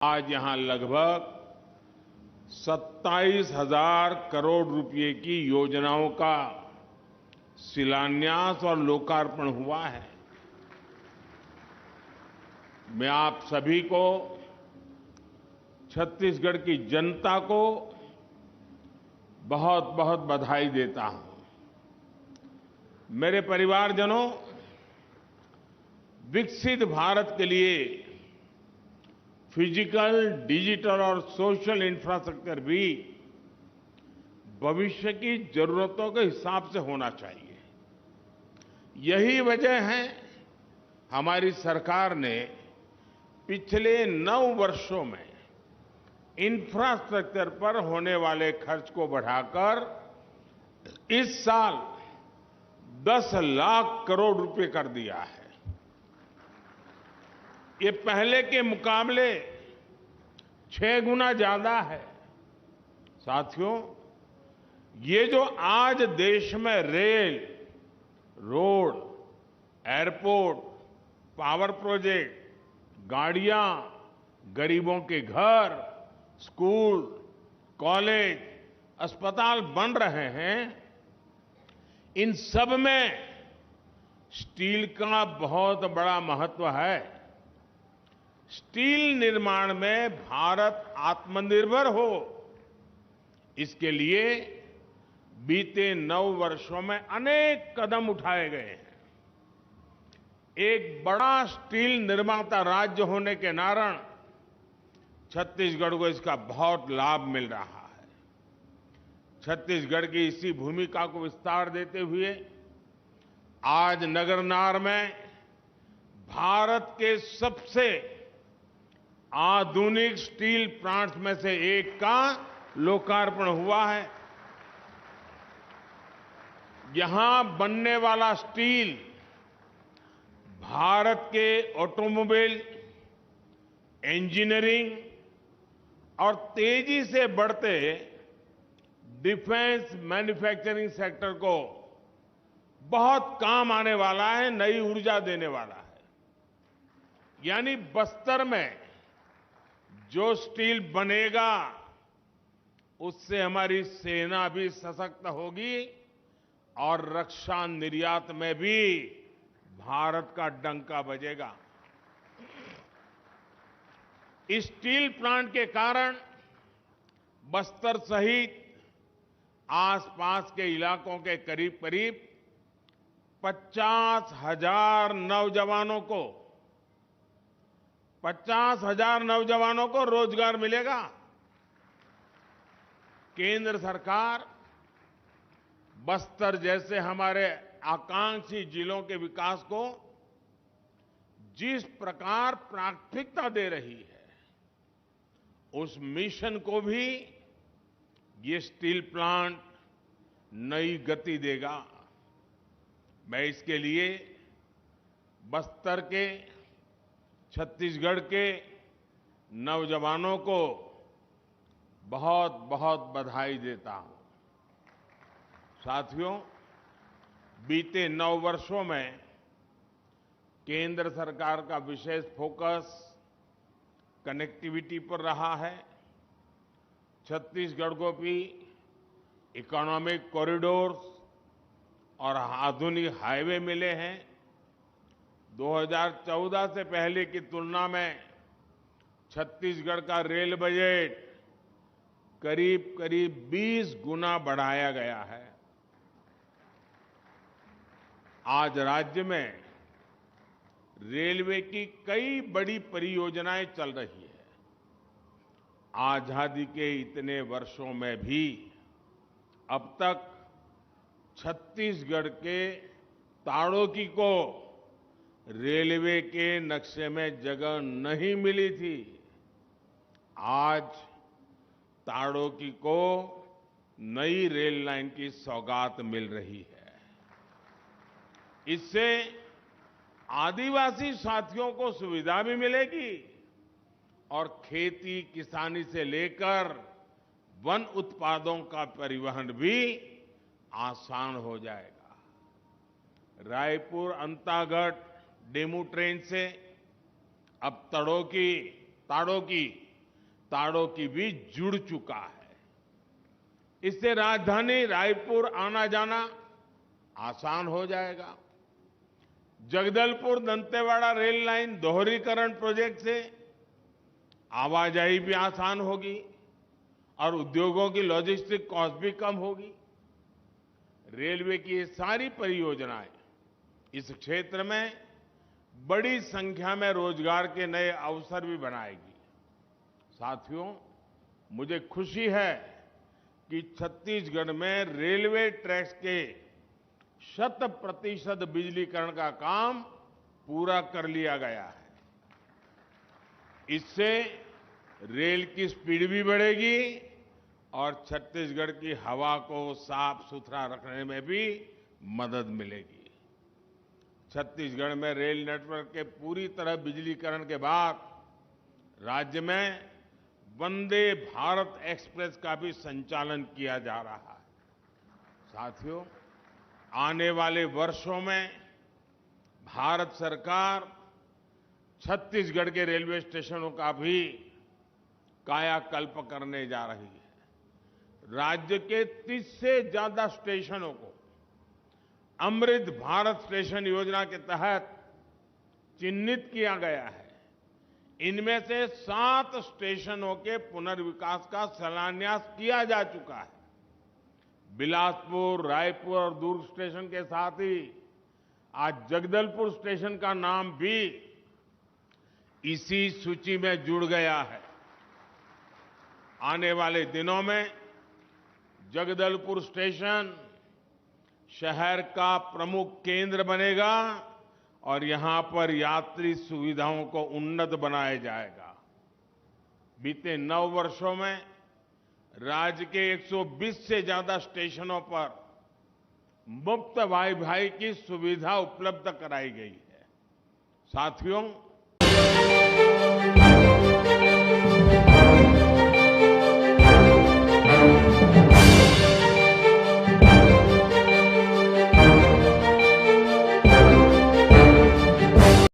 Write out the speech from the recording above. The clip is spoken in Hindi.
आज यहां लगभग 27,000 करोड़ रुपए की योजनाओं का शिलान्यास और लोकार्पण हुआ है। मैं आप सभी को, छत्तीसगढ़ की जनता को बहुत बहुत बधाई देता हूं। मेरे परिवारजनों, विकसित भारत के लिए फिजिकल, डिजिटल और सोशल इंफ्रास्ट्रक्चर भी भविष्य की जरूरतों के हिसाब से होना चाहिए। यही वजह है हमारी सरकार ने पिछले 9 वर्षों में इंफ्रास्ट्रक्चर पर होने वाले खर्च को बढ़ाकर इस साल 10 लाख करोड़ रुपए कर दिया है। ये पहले के मुकाबले 6 गुना ज्यादा है। साथियों, ये जो आज देश में rail, road, airport, power project, गाड़ियां, गरीबों के घर, स्कूल, कॉलेज, अस्पताल बन रहे हैं, इन सब में स्टील का बहुत बड़ा महत्व है। स्टील निर्माण में भारत आत्मनिर्भर हो, इसके लिए बीते 9 वर्षों में अनेक कदम उठाए गए हैं। एक बड़ा स्टील निर्माता राज्य होने के नाते छत्तीसगढ़ को इसका बहुत लाभ मिल रहा है। छत्तीसगढ़ की इसी भूमिका को विस्तार देते हुए आज नगरनार में भारत के सबसे आधुनिक स्टील प्लांट्स में से एक का लोकार्पण हुआ है। यहां बनने वाला स्टील भारत के ऑटोमोबाइल, इंजीनियरिंग और तेजी से बढ़ते डिफेंस मैन्युफैक्चरिंग सेक्टर को बहुत काम आने वाला है, नई ऊर्जा देने वाला है। यानी बस्तर में जो स्टील बनेगा, उससे हमारी सेना भी सशक्त होगी और रक्षा निर्यात में भी भारत का डंका बजेगा। इस स्टील प्लांट के कारण बस्तर सहित आसपास के इलाकों के करीब करीब 50,000 नौजवानों को रोजगार मिलेगा। केंद्र सरकार बस्तर जैसे हमारे आकांक्षी जिलों के विकास को जिस प्रकार प्राथमिकता दे रही है, उस मिशन को भी ये स्टील प्लांट नई गति देगा। मैं इसके लिए बस्तर के, छत्तीसगढ़ के नौजवानों को बहुत बहुत बधाई देता हूं। साथियों, बीते 9 वर्षों में केंद्र सरकार का विशेष फोकस कनेक्टिविटी पर रहा है। छत्तीसगढ़ को भी इकोनॉमिक कॉरिडोर्स और आधुनिक हाईवे मिले हैं। 2014 से पहले की तुलना में छत्तीसगढ़ का रेल बजट करीब करीब 20 गुना बढ़ाया गया है। आज राज्य में रेलवे की कई बड़ी परियोजनाएं चल रही है। आजादी के इतने वर्षों में भी अब तक छत्तीसगढ़ के ताड़ोकी को रेलवे के नक्शे में जगह नहीं मिली थी। आज ताड़ोकी को नई रेल लाइन की सौगात मिल रही है। इससे आदिवासी साथियों को सुविधा भी मिलेगी और खेती किसानी से लेकर वन उत्पादों का परिवहन भी आसान हो जाएगा। रायपुर अंतागढ़ डेमू ट्रेन से अब ताड़ोकी ताड़ों की भी जुड़ चुका है। इससे राजधानी रायपुर आना जाना आसान हो जाएगा। जगदलपुर दंतेवाड़ा रेल लाइन दोहरीकरण प्रोजेक्ट से आवाजाही भी आसान होगी और उद्योगों की लॉजिस्टिक कॉस्ट भी कम होगी। रेलवे की ये सारी परियोजनाएं इस क्षेत्र में बड़ी संख्या में रोजगार के नए अवसर भी बनाएगी। साथियों, मुझे खुशी है कि छत्तीसगढ़ में रेलवे ट्रैक्स के 100% बिजलीकरण का काम पूरा कर लिया गया है। इससे रेल की स्पीड भी बढ़ेगी और छत्तीसगढ़ की हवा को साफ सुथरा रखने में भी मदद मिलेगी। छत्तीसगढ़ में रेल नेटवर्क के पूरी तरह बिजलीकरण के बाद राज्य में वंदे भारत एक्सप्रेस का भी संचालन किया जा रहा है। साथियों, आने वाले वर्षों में भारत सरकार छत्तीसगढ़ के रेलवे स्टेशनों का भी कायाकल्प करने जा रही है। राज्य के 30 से ज्यादा स्टेशनों को अमृत भारत स्टेशन योजना के तहत चिन्हित किया गया है। इनमें से 7 स्टेशनों के पुनर्विकास का शिलान्यास किया जा चुका है। बिलासपुर, रायपुर और दुर्ग स्टेशन के साथ ही आज जगदलपुर स्टेशन का नाम भी इसी सूची में जुड़ गया है। आने वाले दिनों में जगदलपुर स्टेशन शहर का प्रमुख केंद्र बनेगा और यहां पर यात्री सुविधाओं को उन्नत बनाया जाएगा। बीते 9 वर्षों में राज्य के 120 से ज्यादा स्टेशनों पर मुफ्त वाईफाई की सुविधा उपलब्ध कराई गई है। साथियों,